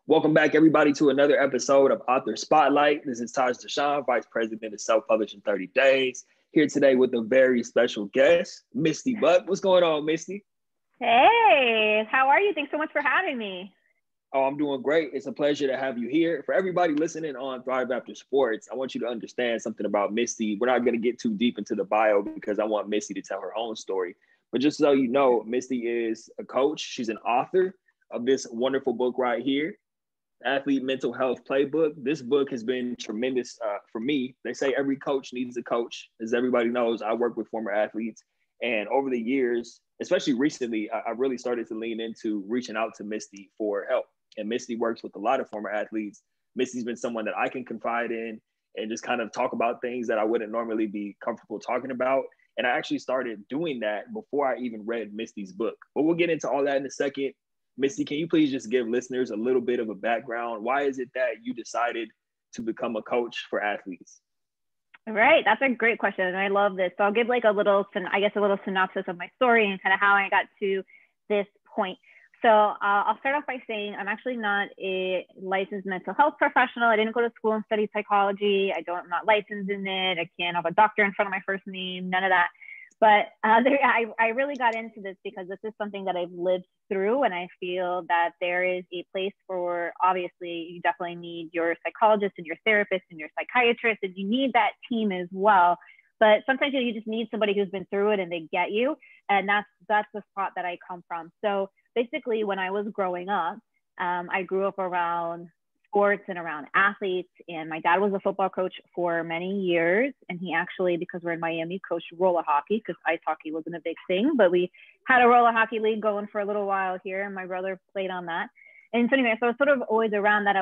Welcome back, everybody, to another episode of Author Spotlight. This is Dashaun, Vice President of Self-Publishing 30 Days, here today with a very special guest, Misty Buck. What's going on, Misty? Hey, how are you? Thanks so much for having me. Oh, I'm doing great. It's a pleasure to have you here. For everybody listening on Thrive After Sports, I want you to understand something about Misty. We're not going to get too deep into the bio because I want Misty to tell her own story. But just so you know, Misty is a coach. She's an author of this wonderful book right here, Athlete Mental Health Playbook. This book has been tremendous for me. They say every coach needs a coach. As everybody knows, I work with former athletes. And over the years, especially recently, I really started to lean into reaching out to Misty for help. And Misty works with a lot of former athletes. Misty's been someone that I can confide in and just kind of talk about things that I wouldn't normally be comfortable talking about. And I actually started doing that before I even read Misty's book. But we'll get into all that in a second. Misty, can you please just give listeners a little bit of a background? Why is it that you decided to become a coach for athletes? All right, that's a great question, and I love this. So I'll give like a little synopsis of my story and kind of how I got to this point. So I'll start off by saying I'm actually not a licensed mental health professional. I didn't go to school and study psychology. I'm not licensed in it. I can't have a doctor in front of my first name, none of that. But I really got into this because this is something that I've lived through, and I feel that there is a place for, obviously, you definitely need your psychologist and your therapist and your psychiatrist, and you need that team as well. But sometimes you just need somebody who's been through it and they get you, and that's the spot that I come from. So basically, when I was growing up, I grew up around sports and around athletes, and my dad was a football coach for many years, and he actually, because we're in Miami, coached roller hockey because ice hockey wasn't a big thing, but we had a roller hockey league going for a little while here, and my brother played on that. And so anyway, so I was sort of always around that. I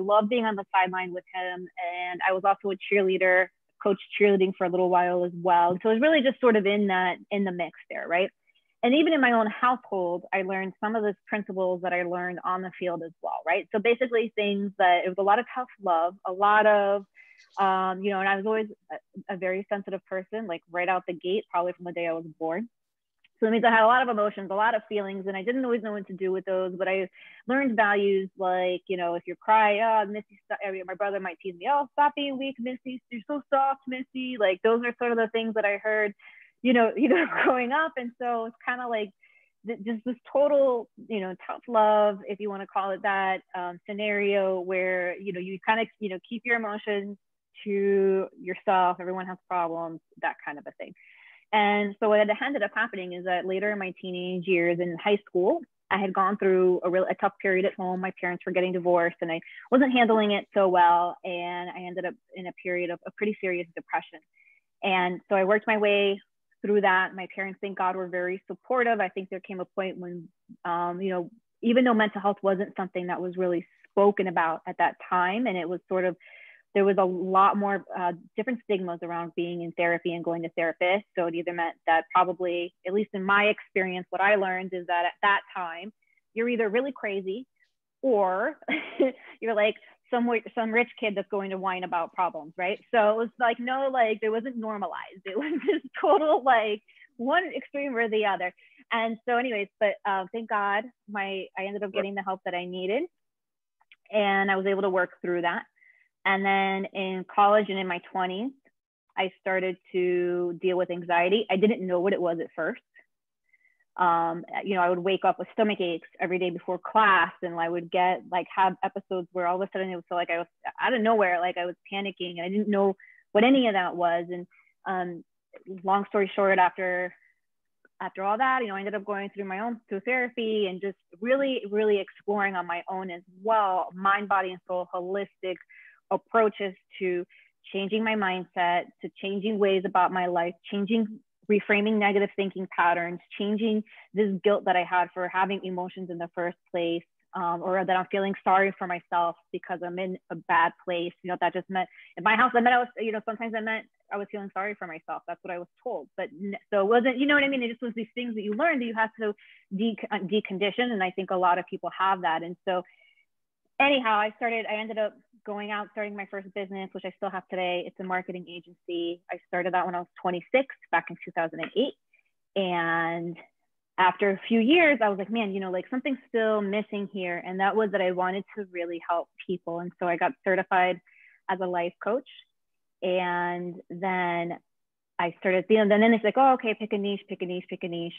loved being on the sideline with him, and I was also a cheerleader, coached cheerleading for a little while as well. So it was really just sort of in the mix there, right? And even in my own household, I learned some of those principles that I learned on the field as well, right? So basically things that it was a lot of tough love, a lot of, and I was always a very sensitive person, like right out the gate, probably from the day I was born. So that means I had a lot of emotions, a lot of feelings, and I didn't always know what to do with those, but I learned values like, if you cry, Misty, my brother might tease me, oh, stop being weak, Misty, you're so soft, Misty. Like those are sort of the things that I heard growing up. And so it's kind of like just this total, tough love, if you want to call it that, scenario where, you kind of, keep your emotions to yourself. Everyone has problems, that kind of a thing. And so what ended up happening is that later in my teenage years in high school, I had gone through a tough period at home. My parents were getting divorced and I wasn't handling it so well. And I ended up in a period of a pretty serious depression. And so I worked my way through that. My parents, thank God, were very supportive. I think there came a point when, even though mental health wasn't something that was really spoken about at that time, and it was sort of, there was a lot more different stigmas around being in therapy and going to therapists. So it either meant that probably, at least in my experience, what I learned is that at that time, you're either really crazy or you're like some rich kid that's going to whine about problems, right? So it was like, no, like it wasn't normalized. It was just total, like one extreme or the other. And so anyways, but thank God I ended up getting the help that I needed, and I was able to work through that. And then in college and in my 20s, I started to deal with anxiety. I didn't know what it was at first. I would wake up with stomach aches every day before class, and I would have episodes where all of a sudden it would feel like I was out of nowhere, like I was panicking, and I didn't know what any of that was. And long story short, after all that, I ended up going through therapy and just really, really exploring on my own as well, mind, body, and soul, holistic approaches to changing my mindset, to changing ways about my life, reframing negative thinking patterns, changing this guilt that I had for having emotions in the first place, or that I'm feeling sorry for myself because I'm in a bad place. That just meant in my house, sometimes I meant I was feeling sorry for myself. That's what I was told. But so it wasn't, you know what I mean? It just was these things that you learned that you have to decondition. And I think a lot of people have that. And so anyhow, I ended up going out, starting my first business, which I still have today. It's a marketing agency. I started that when I was 26 back in 2008. And after a few years, I was like, man, like something's still missing here. And that was that I wanted to really help people. And so I got certified as a life coach. And then I started, and then it's like, oh, okay, pick a niche, pick a niche, pick a niche.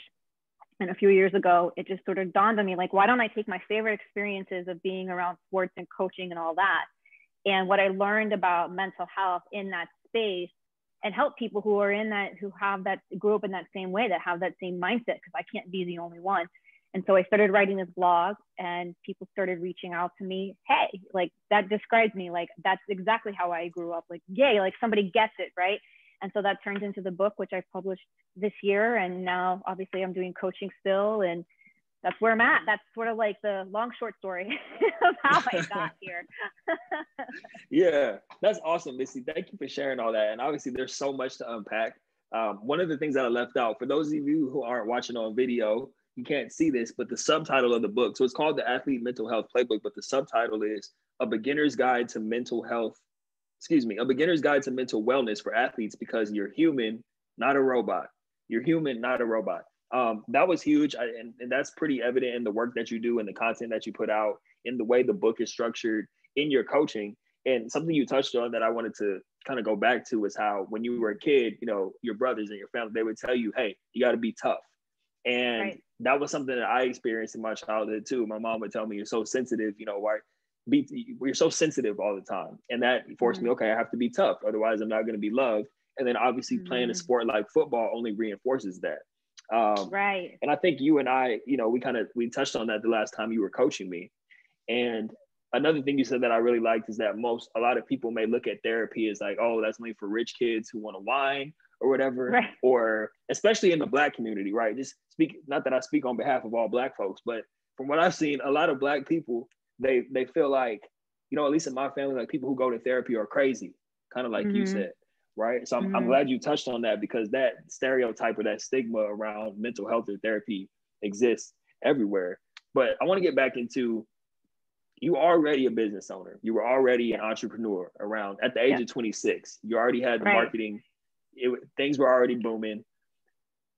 And a few years ago, it just sort of dawned on me, like, why don't I take my favorite experiences of being around sports and coaching and all that, and what I learned about mental health in that space, and help people who are in that, who have that, grew up in that same way, that have that same mindset, because I can't be the only one. And so I started writing this blog, and people started reaching out to me. Hey, like that describes me. Like that's exactly how I grew up. Like, yay, like somebody gets it, right? And so that turned into the book, which I published this year. And now obviously I'm doing coaching still, and that's where I'm at. That's sort of like the long, short story of how I got here. Yeah, that's awesome, Misty. Thank you for sharing all that. And obviously there's so much to unpack. One of the things that I left out, for those of you who aren't watching on video, you can't see this, but the subtitle of the book, so it's called The Athlete Mental Health Playbook, but the subtitle is A Beginner's Guide to Mental Health, A Beginner's Guide to Mental Wellness for Athletes, because you're human, not a robot. You're human, not a robot. That was huge. And that's pretty evident in the work that you do and the content that you put out, in the way the book is structured, in your coaching. And something you touched on that I wanted to kind of go back to is how when you were a kid, your brothers and your family, they would tell you, hey, you got to be tough. And right. That was something that I experienced in my childhood too. My mom would tell me, you're so sensitive, we're so sensitive all the time. And that forced me, okay, I have to be tough. Otherwise, I'm not going to be loved. And then obviously playing a sport like football only reinforces that. Right. And I think you and I, we touched on that the last time you were coaching me. And another thing you said that I really liked is that a lot of people may look at therapy as like, oh, that's only for rich kids who want to whine or whatever, right. Or especially in the Black community, right? Not that I speak on behalf of all Black folks, but from what I've seen, a lot of Black people, they feel like, at least in my family, like people who go to therapy are crazy, kind of like you said, right? So I'm glad you touched on that, because that stereotype or that stigma around mental health or therapy exists everywhere. But I want to get back into, you are already a business owner. You were already an entrepreneur around at the age of 26. You already had the marketing. Things were already booming.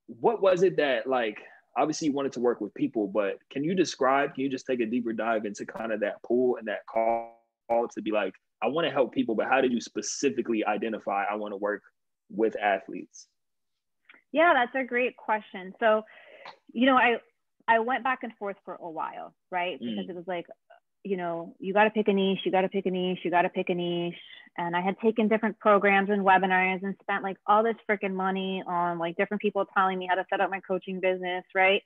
What was it that, like, obviously you wanted to work with people, but can you just take a deeper dive into kind of that pull and that call to be like, I want to help people, but how did you specifically identify I want to work with athletes? Yeah, that's a great question. So, I went back and forth for a while, right? Because it was like, you got to pick a niche, you got to pick a niche, you got to pick a niche. And I had taken different programs and webinars and spent like all this freaking money on like different people telling me how to set up my coaching business, right?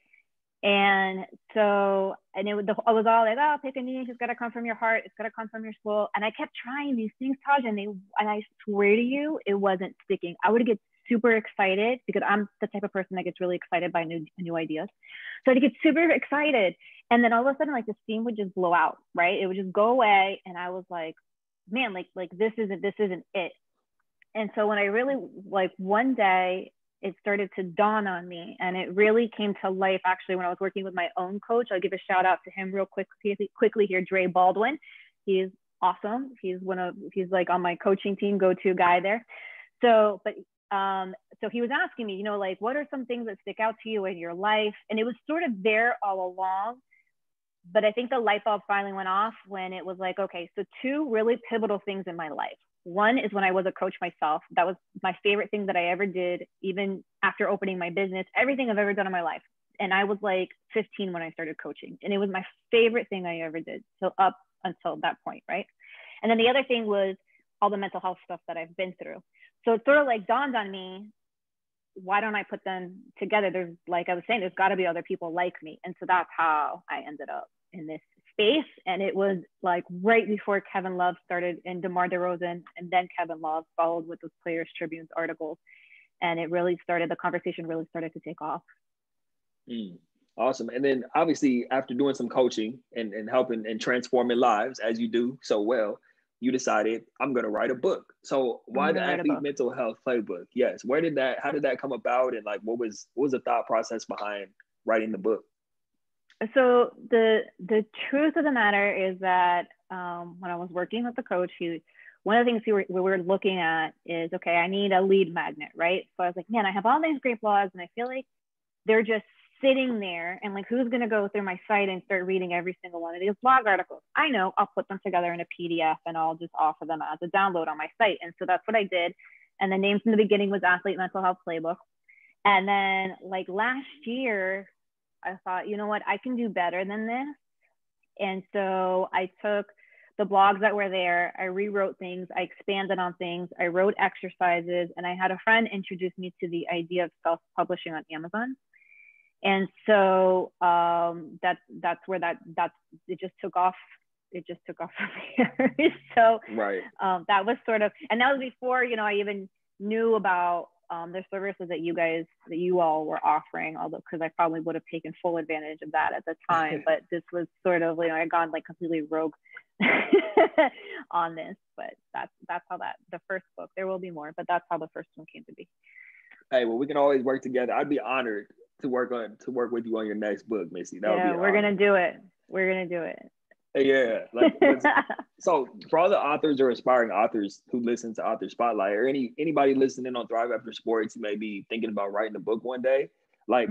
And so, and I was all like, oh, pick a niche, it's got to come from your heart, it's got to come from your soul. And I kept trying these things, Taj, and I swear to you, it wasn't sticking. I would get super excited, because I'm the type of person that gets really excited by new ideas. So I'd get super excited. And then all of a sudden, like the steam would just blow out, right? It would just go away. And I was like, man, like this isn't it. And so when I really, like one day, it started to dawn on me, and it really came to life actually when I was working with my own coach. I'll give a shout out to him real quickly here, Dre Baldwin. He's awesome. He's like on my coaching team, go-to guy there. So he was asking me, like, what are some things that stick out to you in your life? And it was sort of there all along, but I think the light bulb finally went off when it was like, okay, so two really pivotal things in my life. One is when I was a coach myself. That was my favorite thing that I ever did, even after opening my business, everything I've ever done in my life. And I was like 15 when I started coaching, and it was my favorite thing I ever did. So up until that point, right? And then the other thing was all the mental health stuff that I've been through. So it sort of like dawned on me, why don't I put them together? There's, like I was saying, there's got to be other people like me. And so that's how I ended up in this space. And it was like right before Kevin Love started, and DeMar DeRozan, and then Kevin Love followed with those Players Tribune's articles. And the conversation really started to take off. Awesome. And then obviously after doing some coaching and helping and transforming lives, as you do so well, you decided, I'm going to write a book. So why the Athlete Mental Health Playbook? Yes. How did that come about? And like, what was the thought process behind writing the book? So the truth of the matter is that when I was working with the coach, one of the things we were looking at is, okay, I need a lead magnet, right? So I was like, man, I have all these great blogs, and I feel like they're just sitting there and like, who's going to go through my site and start reading every single one of these blog articles? I know, I'll put them together in a PDF and I'll just offer them as a download on my site. And so that's what I did. And the name from the beginning was Athlete Mental Health Playbook. And then like last year, I thought, you know what, I can do better than this. And so I took the blogs that were there, I rewrote things, I expanded on things, I wrote exercises, and I had a friend introduce me to the idea of self-publishing on Amazon. And so that's where it just took off. It just took off from here. So right. That was sort of, and that was before, you know, I even knew about the services that you all were offering, although, because I probably would have taken full advantage of that at the time. But this was sort of, you know, I had gone like completely rogue on this. But that's how the first book, there will be more, but that's how the first one came to be. Hey, well, we can always work together. I'd be honored to work with you on your next book, Misty. We're gonna do it. We're gonna do it. Yeah, like so for all the authors or aspiring authors who listen to Author Spotlight, or anybody listening on Thrive After Sports who may be thinking about writing a book one day, like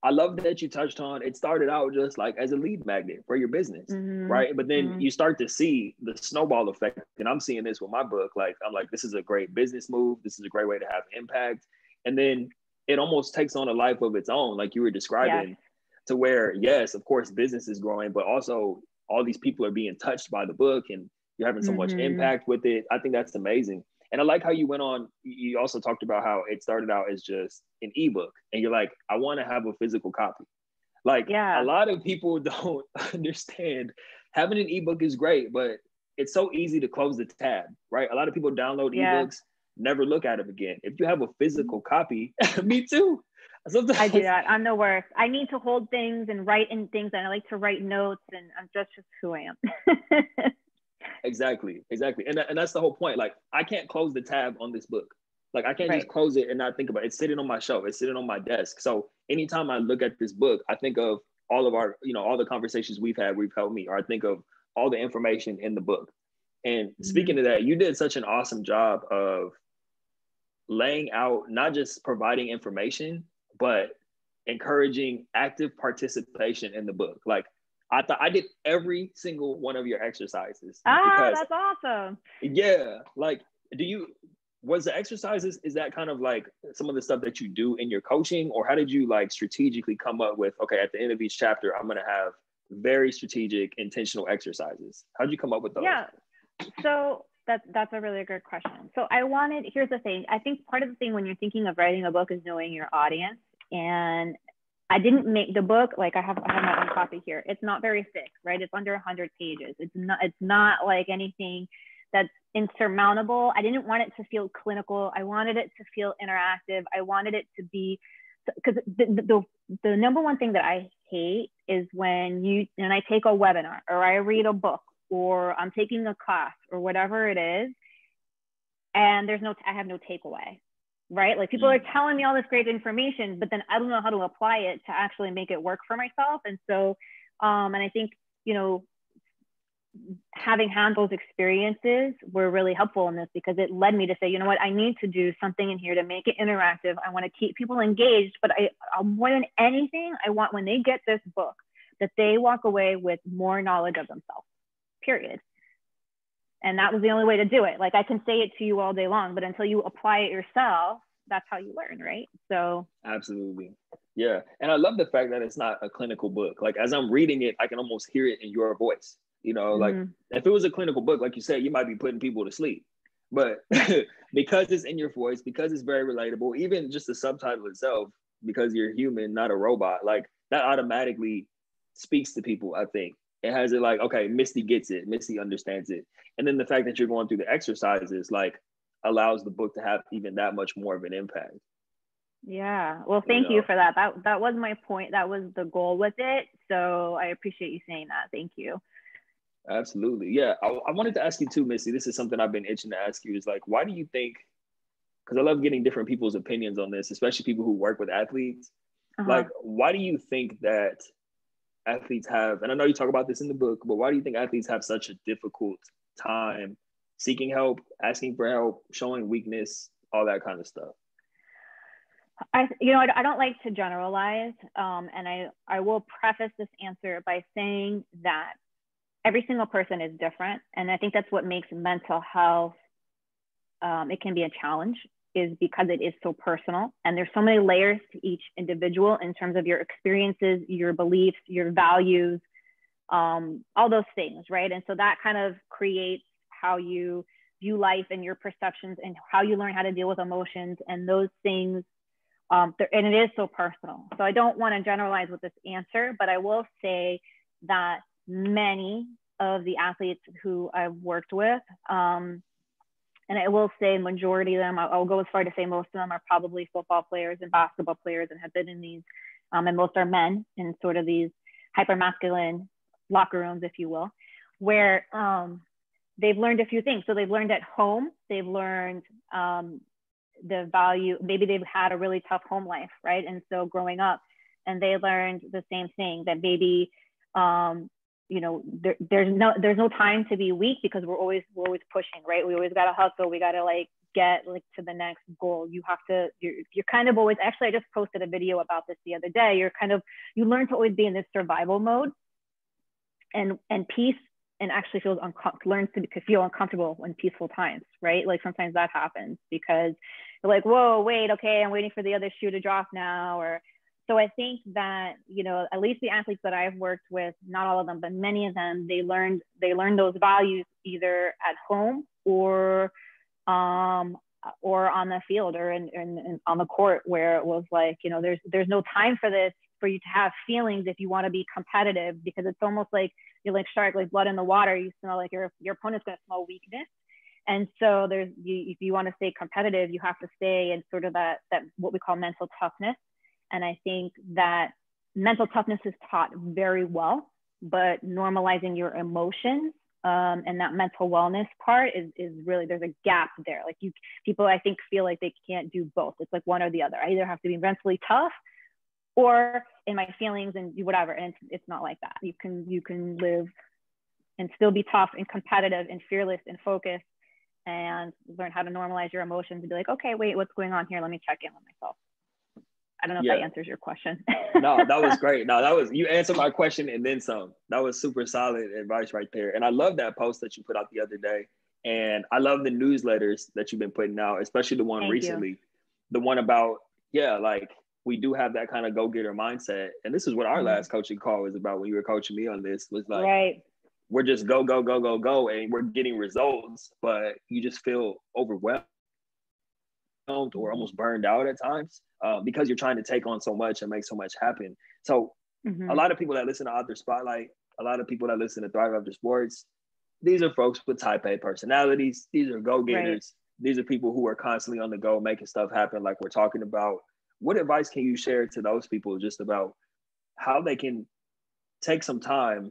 I love that you touched on, it started out just like as a lead magnet for your business, right? But then you start to see the snowball effect, and I'm seeing this with my book. Like I'm like, this is a great business move. This is a great way to have impact, and then it almost takes on a life of its own, like you were describing. Yes. To where, yes, of course, business is growing, but also all these people are being touched by the book and you're having so much impact with it. I think that's amazing. And I like how you went on, you also talked about how it started out as just an ebook and you're like, I want to have a physical copy. Like a lot of people don't understand having an ebook is great, but it's so easy to close the tab, right? A lot of people download ebooks, never look at them again. If you have a physical copy, me too. Sometimes I do that. I'm the worst. I need to hold things and write in things, and I like to write notes, and I'm just who I am. Exactly. And that's the whole point. Like, I can't close the tab on this book. Like, I can't just close it and not think about it. It's sitting on my shelf. It's sitting on my desk. So anytime I look at this book, I think of all of our, you know, all the conversations we've helped me, or I think of all the information in the book. And speaking of that, you did such an awesome job of laying out, not just providing information, but encouraging active participation in the book. Like I thought I did every single one of your exercises. That's awesome. Yeah. Like, was the exercises, is that kind of like some of the stuff that you do in your coaching, or how did you like strategically come up with, okay, at the end of each chapter, I'm going to have very strategic, intentional exercises? How'd you come up with those? Yeah. So that's a really good question. So here's the thing. I think part of the thing when you're thinking of writing a book is knowing your audience. And I didn't make the book, like I have my own copy here. It's not very thick, right? It's under 100 pages. It's not like anything that's insurmountable. I didn't want it to feel clinical. I wanted it to feel interactive. I wanted it to be, because the number one thing that I hate is when I take a webinar or I read a book or I'm taking a class or whatever it is, and I have no takeaway. Right? Like people are telling me all this great information, but then I don't know how to apply it to actually make it work for myself. And so, and I think, you know, having had those experiences were really helpful in this, because it led me to say, you know what, I need to do something in here to make it interactive. I want to keep people engaged, but I more than anything, I want when they get this book that they walk away with more knowledge of themselves, period. And that was the only way to do it. Like I can say it to you all day long, but until you apply it yourself, that's how you learn, right? So absolutely. Yeah. And I love the fact that it's not a clinical book. Like as I'm reading it, I can almost hear it in your voice. You know, like if it was a clinical book, like you said, you might be putting people to sleep. But because it's in your voice, because it's very relatable, even just the subtitle itself, because you're human, not a robot, like that automatically speaks to people, I think. It has it like, okay, Misty gets it. Misty understands it. And then the fact that you're going through the exercises, like, allows the book to have even that much more of an impact. Yeah. Well, thank you for that. That was my point. That was the goal with it. So I appreciate you saying that. Thank you. Absolutely. Yeah. I wanted to ask you too, Misty. This is something I've been itching to ask you, is like, why do you think, because I love getting different people's opinions on this, especially people who work with athletes. Like, why do you think that athletes have, and I know you talk about this in the book, but why do you think athletes have such a difficult time seeking help, asking for help, showing weakness, all that kind of stuff? I don't like to generalize, and I will preface this answer by saying that every single person is different, and I think that's what makes mental health, it can be a challenge, is because it is so personal, and there's so many layers to each individual in terms of your experiences, your beliefs, your values, all those things, right? And so that kind of creates how you view life and your perceptions and how you learn how to deal with emotions and those things. And it is so personal. So I don't want to generalize with this answer, but I will say that many of the athletes who I've worked with, and I will say majority of them, I'll go as far to say most of them are probably football players and basketball players and have been in these, and most are men in sort of these hyper-masculine locker rooms, if you will, where they've learned a few things. So they've learned at home, they've learned the value, maybe they've had a really tough home life, right? And so growing up, and they learned the same thing, that maybe, there's no time to be weak, because we're always pushing, right? We always got to hustle. We got to like get like to the next goal. You're kind of always, actually, I just posted a video about this the other day. You learn to always be in this survival mode, and peace, and actually learns to feel uncomfortable in peaceful times, right? Like sometimes that happens because you're like, whoa, wait, okay, I'm waiting for the other shoe to drop now. So I think that, at least the athletes that I've worked with, not all of them, but many of them, they learned those values either at home or on the field or in on the court, where it was like, there's no time for this, for you to have feelings if you want to be competitive, because it's almost like you're like shark, like blood in the water. You smell like your opponent's going to smell weakness. And so if you want to stay competitive, you have to stay in sort of that what we call mental toughness. And I think that mental toughness is taught very well, but normalizing your emotions, and that mental wellness part is really, there's a gap there. Like people, I think, feel like they can't do both. It's like one or the other. I either have to be mentally tough or in my feelings and do whatever. And it's not like that. You can live and still be tough and competitive and fearless and focused, and learn how to normalize your emotions and be like, okay, wait, what's going on here? Let me check in with myself. I don't know if that answers your question. No, that was great. No, you answered my question and then some. That was super solid advice right there. And I love that post that you put out the other day. And I love the newsletters that you've been putting out, especially the one recently. The one about, like, we do have that kind of go-getter mindset. And this is what our last coaching call was about when you were coaching me on this, was like, right, we're just go, go, go, go, go. And we're getting results, but you just feel overwhelmed or almost burned out at times, because you're trying to take on so much and make so much happen. So a lot of people that listen to Author Spotlight, a lot of people that listen to Thrive After Sports, these are folks with type A personalities. These are go-getters. Right. These are people who are constantly on the go, making stuff happen like we're talking about. What advice can you share to those people just about how they can take some time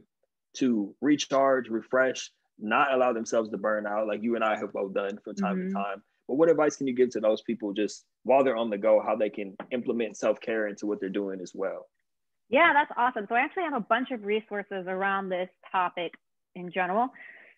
to recharge, refresh, not allow themselves to burn out like you and I have both done from time to time? But what advice can you give to those people just while they're on the go, how they can implement self-care into what they're doing as well? Yeah, that's awesome. So I actually have a bunch of resources around this topic in general.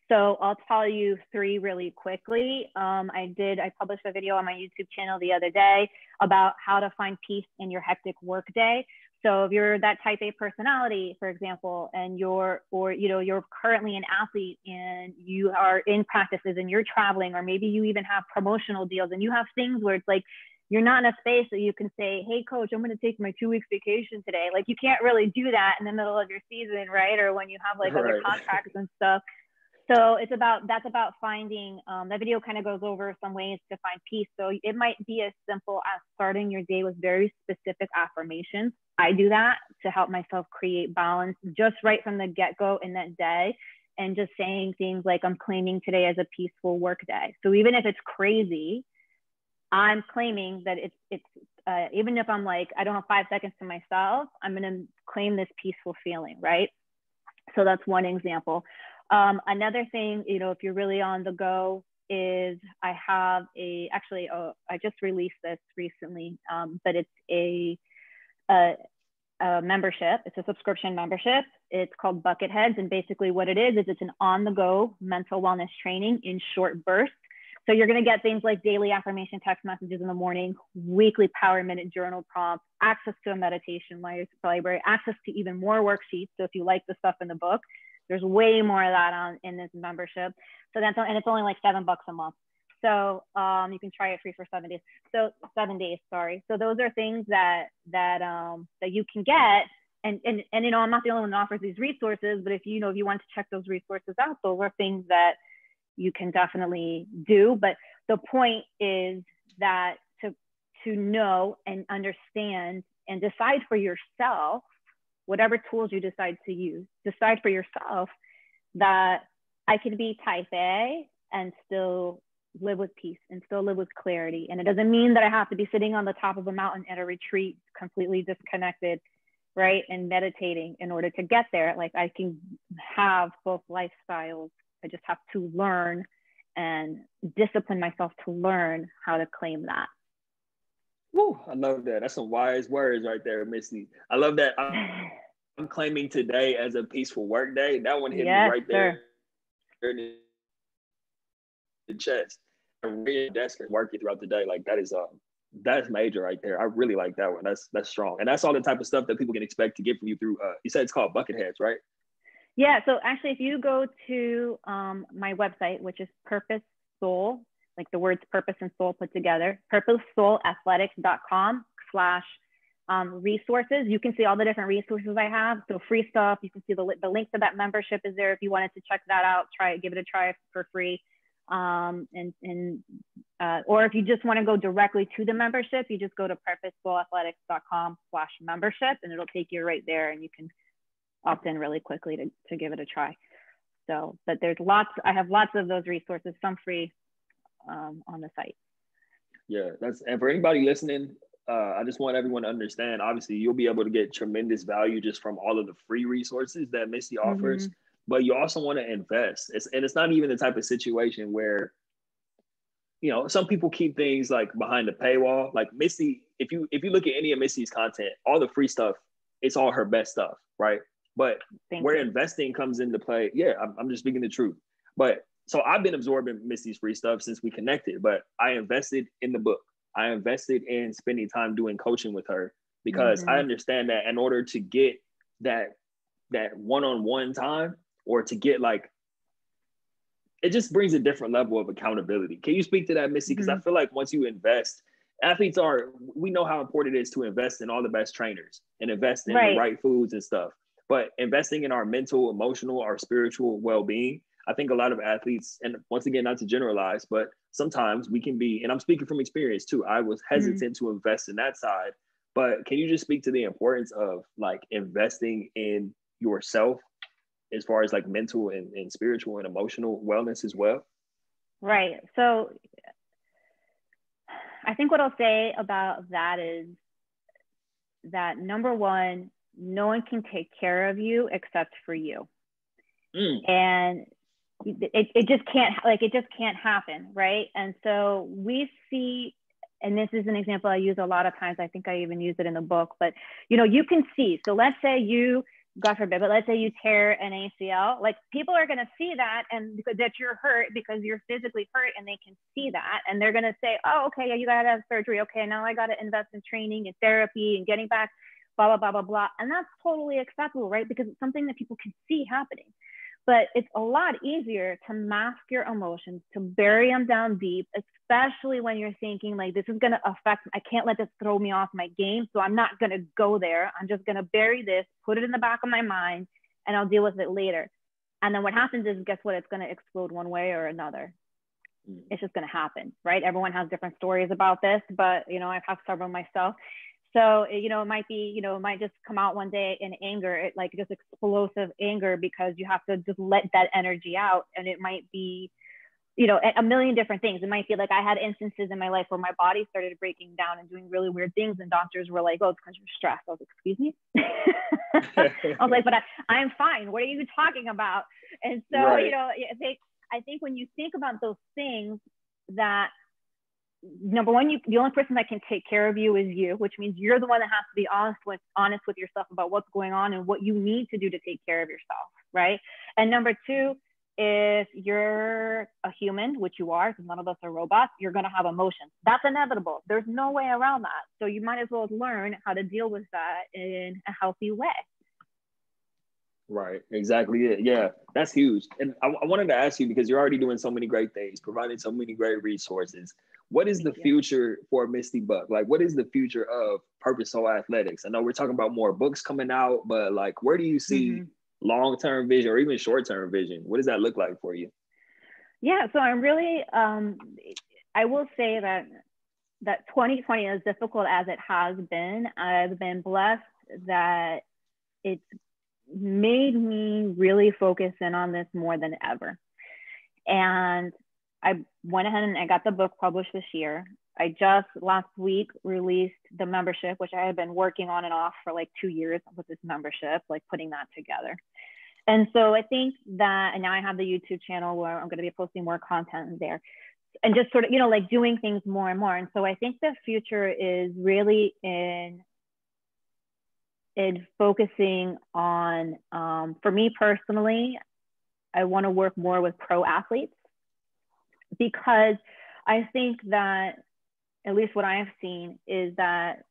So I'll tell you 3 really quickly. I published a video on my YouTube channel the other day about how to find peace in your hectic workday. So if you're that type A personality, for example, and you're currently an athlete and you are in practices and you're traveling, or maybe you even have promotional deals and you have things where it's like, you're not in a space that you can say, hey coach, I'm going to take my 2 weeks vacation today. Like you can't really do that in the middle of your season, right? Or when you have like other contracts and stuff. So that's about finding, that video kind of goes over some ways to find peace. So it might be as simple as starting your day with very specific affirmations. I do that to help myself create balance just right from the get-go in that day, and just saying things like, I'm claiming today as a peaceful work day. So even if it's crazy, I'm claiming that it's even if I'm like, I don't have 5 seconds to myself, I'm going to claim this peaceful feeling, right? So that's one example. Another thing, if you're really on the go, is I have I just released this recently, but it's a membership. It's a subscription membership. It's called Bucketheads. And basically what it is it's an on-the-go mental wellness training in short bursts, So you're going to get things like daily affirmation text messages in the morning, weekly power minute journal prompts, access to a meditation library, access to even more worksheets. So if you like the stuff in the book, there's way more of that in this membership. So and it's only like $7 a month. So you can try it free for 7 days. So 7 days, sorry. So those are things that you can get. And I'm not the only one that offers these resources, but if you want to check those resources out, those are things that you can definitely do. But the point is that to know and understand and decide for yourself, whatever tools you decide to use, decide for yourself that I can be type A and still live with peace and still live with clarity. And it doesn't mean that I have to be sitting on the top of a mountain at a retreat, completely disconnected, right? And meditating in order to get there. Like I can have both lifestyles. I just have to learn and discipline myself to learn how to claim that. Woo, I love that. That's some wise words right there, Misty. I love that. I'm claiming today as a peaceful work day. That one hit me right there in the chest. I'm really desperate working throughout the day. Like that's major right there. I really like that one. That's strong. And that's all the type of stuff that people can expect to get from you through, you said it's called Bucket Heads, right? Yeah, so actually if you go to my website, which is Purpose Soul, like the words purpose and soul put together, purposesoulathletics.com/resources, you can see all the different resources I have. So free stuff, you can see the link to that membership is there if you wanted to check that out, give it a try for free. Or if you just want to go directly to the membership, you just go to purposesoulathletics.com/membership and it'll take you right there and you can opt in really quickly to give it a try. So, but I have lots of those resources, some free on the site. Yeah, and for anybody listening, I just want everyone to understand, obviously you'll be able to get tremendous value just from all of the free resources that Misty offers, but you also want to invest. It's not even the type of situation where, some people keep things like behind the paywall. Like Misty, if you look at any of Misty's content, all the free stuff, it's all her best stuff, right? But where investing comes into play, yeah, I'm just speaking the truth. But so I've been absorbing Misty's free stuff since we connected, but I invested in the book. I invested in spending time doing coaching with her because I understand that in order to get that one-on-one time or to get it just brings a different level of accountability. Can you speak to that, Misty? Because I feel like once you invest, we know how important it is to invest in all the best trainers and invest in the right foods and stuff. But investing in our mental, emotional, our spiritual well-being, I think a lot of athletes, and once again, not to generalize, but sometimes we can be, and I'm speaking from experience too, I was hesitant to invest in that side. But can you just speak to the importance of investing in yourself as far as mental and spiritual and emotional wellness as well? Right. So I think what I'll say about that is that number one, no one can take care of you except for you. And it just can't happen, right? And so we see, and this is an example I use a lot of times, I think I even use it in the book, but you can see, so let's say you, God forbid, but let's say you tear an ACL, people are going to see that and because that you're hurt because you're physically hurt and they can see that. And they're going to say, oh, okay, yeah, you got to have surgery. Okay, now I got to invest in training and therapy and getting back, blah, blah, blah, blah, blah. And that's totally acceptable, right? Because it's something that people can see happening. But it's a lot easier to mask your emotions, to bury them down deep, especially when you're thinking this is going to affect, I can't let this throw me off my game. So I'm not going to go there. I'm just going to bury this, put it in the back of my mind, and I'll deal with it later. And then what happens is, guess what? It's going to explode one way or another. It's just going to happen, right? Everyone has different stories about this, but I've had several myself. So, it might be, it might just come out one day in anger, just explosive anger, because you have to just let that energy out. And it might be, a million different things. It might be I had instances in my life where my body started breaking down and doing really weird things. And doctors were like, oh, it's because you're stressed. I was like, excuse me? I was like, but I'm fine. What are you talking about? And so, I think when you think about those things that, number one, the only person that can take care of you is you, which means you're the one that has to be honest with yourself about what's going on and what you need to do to take care of yourself, right? And number two, if you're a human, which you are, because none of us are robots, you're going to have emotions. That's inevitable. There's no way around that. So you might as well learn how to deal with that in a healthy way. Right, exactly it. Yeah, that's huge. And I wanted to ask you, because you're already doing so many great things, providing so many great resources. What is the future for Misty Buck? Like, what is the future of Purpose Soul Athletics? I know we're talking about more books coming out, but like, where do you see long-term vision or even short-term vision? What does that look like for you? Yeah, so I'm really, I will say that 2020, as difficult as it has been, I've been blessed that it's made me really focus in on this more than ever. And I went ahead and I got the book published this year. I just last week released the membership, which I had been working on and off for like 2 years with this membership, like putting that together. And so I think that, and now I have the YouTube channel where I'm going to be posting more content there and just sort of, like doing things more and more. And so I think the future is really in focusing on, for me personally, I want to work more with pro athletes, because I think that, at least what I have seen, is that,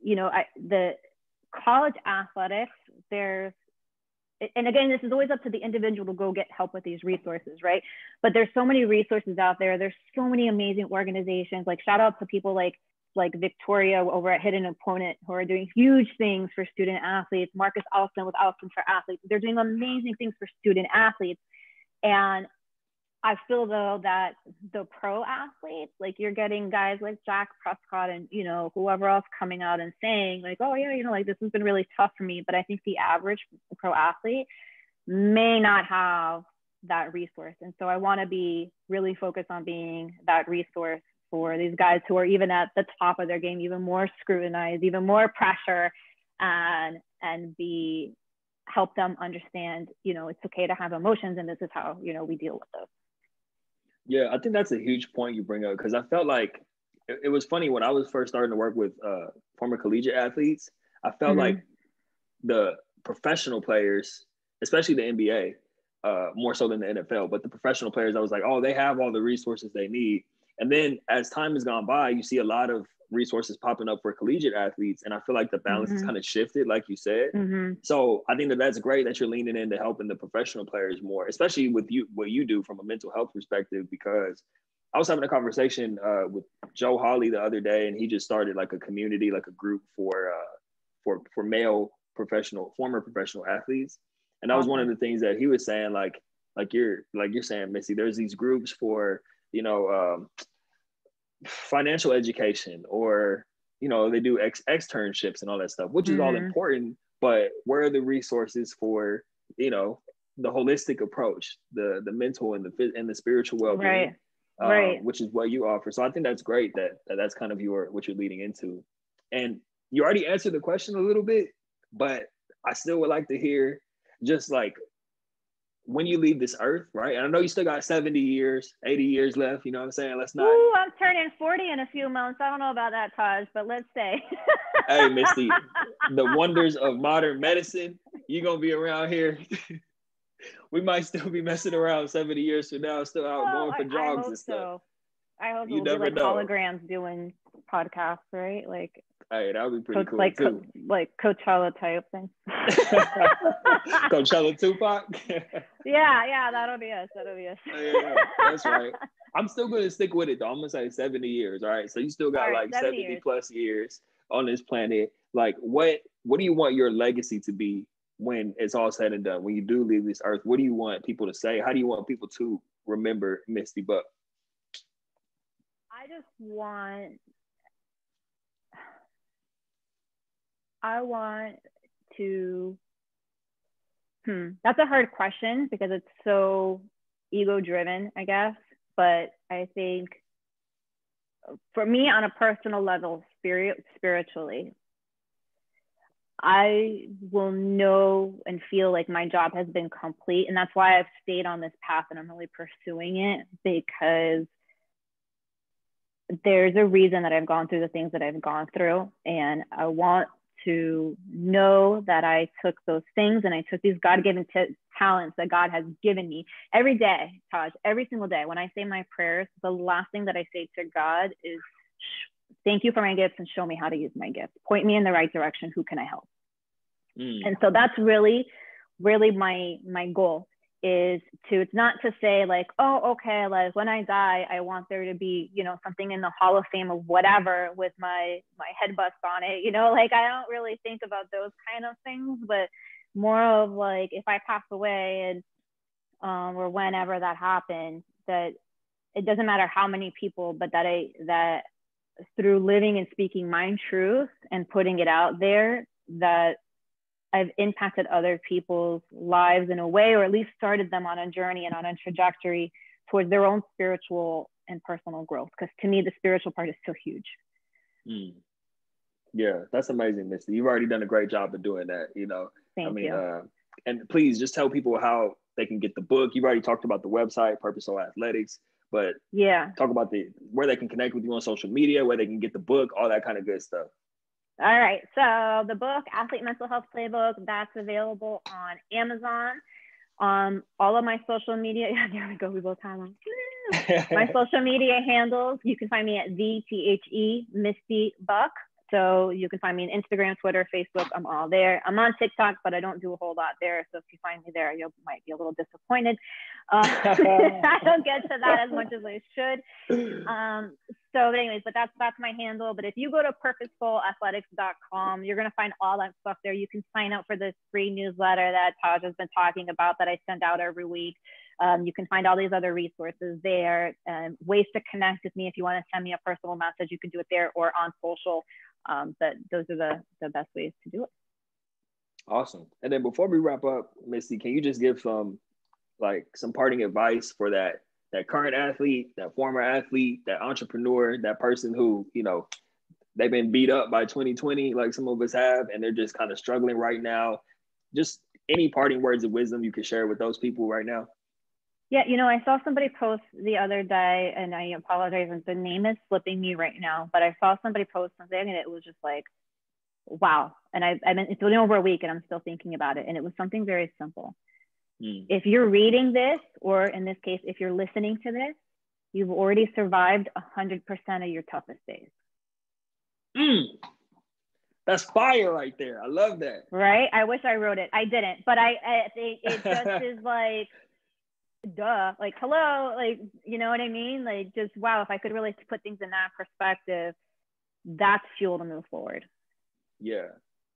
the college athletics, and again, this is always up to the individual to go get help with these resources, right? But there's so many resources out there. There's so many amazing organizations. Like, shout out to people like Victoria over at Hidden Opponent, who are doing huge things for student athletes. Marcus Alston with Alston for Athletes. They're doing amazing things for student athletes. And I feel though that the pro athletes, like you're getting guys like Jack Prescott and, whoever else coming out and saying like, oh yeah, like this has been really tough for me. But I think the average pro athlete may not have that resource. And so I want to be really focused on being that resource for these guys who are even at the top of their game, even more scrutinized, even more pressure, and help them understand, it's okay to have emotions, and this is how, we deal with those. Yeah, I think that's a huge point you bring up, because I felt like it was funny when I was first starting to work with former collegiate athletes. I felt like the professional players, especially the NBA, more so than the NFL, but the professional players, I was like, oh, they have all the resources they need. And then as time has gone by, you see a lot of resources popping up for collegiate athletes. And I feel like the balance has kind of shifted, like you said. So I think that that's great that you're leaning into helping the professional players more, especially with what you do from a mental health perspective, because I was having a conversation with Joe Hawley the other day, and he just started like a community, like a group for male former professional athletes. And that was one of the things that he was saying, like you're saying, Missy, there's these groups for, financial education, or, they do externships and all that stuff, which is all important, but where are the resources for, the holistic approach, the mental and the spiritual well-being, right. Which is what you offer. So I think that's great that's kind of what you're leading into. And you already answered the question a little bit, but I still would like to hear just like, when you leave this earth, right? And I know you still got 70 years, 80 years left, you know what I'm saying? Let's not. Ooh, I'm turning 40 in a few months. I don't know about that, Taj, but let's say. Hey, Misty, the wonders of modern medicine, you're going to be around here. We might still be messing around 70 years from now, still out going for jogs and stuff. I hope we'll be like holograms doing podcasts, right? Like, hey, that would be pretty cool too. Like Coachella type thing. Coachella Tupac. yeah, that'll be us. Yeah, that's right. I'm still going to stick with it though. I'm going to say 70 years. All right. So you still got like 70 plus years on this planet. Like what do you want your legacy to be when it's all said and done? When you do leave this earth, what do you want people to say? How do you want people to remember Misty Buck? I want to, that's a hard question because it's so ego driven, I guess. But I think for me on a personal level, spiritually, I will know and feel like my job has been complete. And that's why I've stayed on this path and I'm really pursuing it, because there's a reason that I've gone through the things that I've gone through. And I want to know that I took those things and I took these God-given talents that God has given me every day, Taj, every single day. When I say my prayers, the last thing that I say to God is, thank you for my gifts and show me how to use my gifts. Point me in the right direction. Who can I help? And so that's really, really my goal is to, it's not to say like, oh, okay, like when I die, I want there to be, you know, something in the Hall of Fame of whatever with my head bust on it, you know, like I don't really think about those kind of things, but more of like, if I pass away and, or whenever that happens, that it doesn't matter how many people, but that through living and speaking my truth and putting it out there, that I've impacted other people's lives in a way, or at least started them on a journey and on a trajectory towards their own spiritual and personal growth. Because to me, the spiritual part is so huge. Yeah, that's amazing, Misty. You've already done a great job of doing that, you know. Thank you. And please just tell people how they can get the book. You've already talked about the website, Purposeful Athletics, but yeah, talk about where they can connect with you on social media, where they can get the book, all that kind of good stuff. All right. So the book, Athlete Mental Health Playbook, that's available on Amazon. All of my social media, yeah, there we go. We both have them. My social media handles, you can find me at Misty Buck. So you can find me on Instagram, Twitter, Facebook. I'm all there. I'm on TikTok, but I don't do a whole lot there. So if you find me there, you might be a little disappointed. I don't get to that as much as I should. But anyways, but that's my handle. But if you go to purposefulathletics.com, you're going to find all that stuff there. You can sign up for this free newsletter that Taj has been talking about that I send out every week. You can find all these other resources there, ways to connect with me. If you want to send me a personal message, you can do it there or on social. But those are the best ways to do it. Awesome. And then before we wrap up, Misty, can you just give some parting advice for that current athlete, that former athlete, that entrepreneur, that person who, you know, they've been beat up by 2020, like some of us have, and they're just kind of struggling right now. Just any parting words of wisdom you could share with those people right now? Yeah, you know, I saw somebody post the other day, and I apologize, the name is slipping me right now, but I saw somebody post something, and it was just like, wow. And it's been over a week, and I'm still thinking about it. And it was something very simple. If you're reading this, or in this case, if you're listening to this, you've already survived 100% of your toughest days. That's fire right there. I love that. Right? I wish I wrote it. I didn't, but I think it just is like, duh, like, hello, like, you know what I mean? Like, just, wow, if I could really put things in that perspective, that's fuel to move forward. Yeah,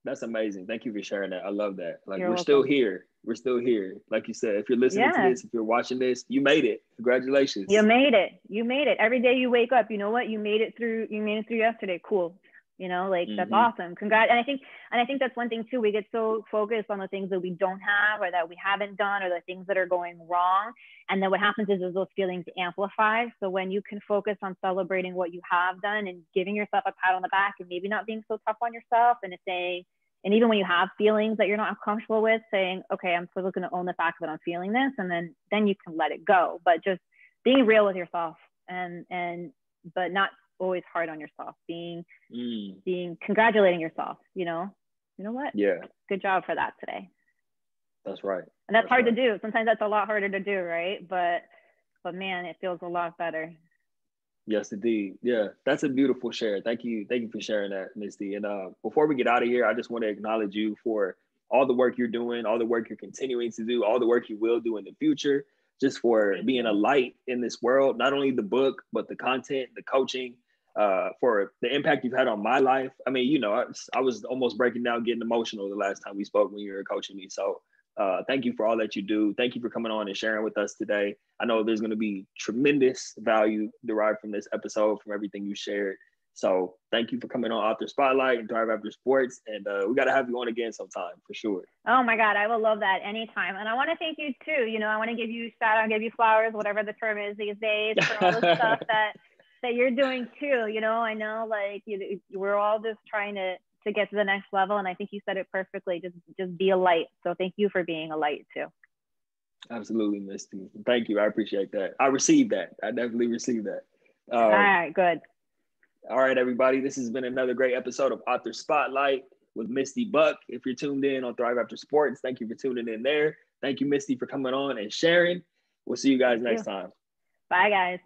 that's amazing. Thank you for sharing that. I love that. Like, You're we're welcome. Still here. We're still here. Like you said, if you're listening to this, if you're watching this, you made it. Congratulations. You made it. You made it. Every day you wake up, you know what? You made it through yesterday. Cool. You know, like, that's awesome. Congrats. And I think that's one thing too. We get so focused on the things that we don't have, or that we haven't done, or the things that are going wrong. And then what happens is those feelings amplify. So when you can focus on celebrating what you have done and giving yourself a pat on the back, and maybe not being so tough on yourself, and saying, and even when you have feelings that you're not comfortable with, saying, okay, I'm still going to own the fact that I'm feeling this. And then you can let it go. But just being real with yourself, but not always hard on yourself, being congratulating yourself, you know what? Yeah. Good job for that today. That's right. And that's hard to do. Sometimes that's a lot harder to do, right? But man, it feels a lot better. Yes, indeed. Yeah, that's a beautiful share. Thank you for sharing that, Misty. And before we get out of here, I just want to acknowledge you for all the work you're doing, all the work you're continuing to do, all the work you will do in the future, just for being a light in this world, not only the book, but the content, the coaching, for the impact you've had on my life. I mean, you know, I was almost breaking down, getting emotional the last time we spoke when you were coaching me. So thank you for all that you do. Thank you for coming on and sharing with us today. I know there's going to be tremendous value derived from this episode, from everything you shared. So thank you for coming on Author Spotlight and Thrive After Sports. And we got to have you on again sometime for sure. Oh my God, I will love that anytime. And I want to thank you too. You know, I want to give you shout out, give you flowers, whatever the term is these days, for all the stuff that you're doing too. You know, I know, like, we're all just trying to get to the next level. And I think you said it perfectly. Just be a light. So thank you for being a light too. Absolutely, Misty. Thank you. I appreciate that. I received that. I definitely received that. All right, good. All right, everybody. This has been another great episode of Author Spotlight. with Misty Buck. If you're tuned in on Thrive After Sports, thank you for tuning in there. Thank you, Misty, for coming on and sharing. We'll see you guys next time. Bye, guys.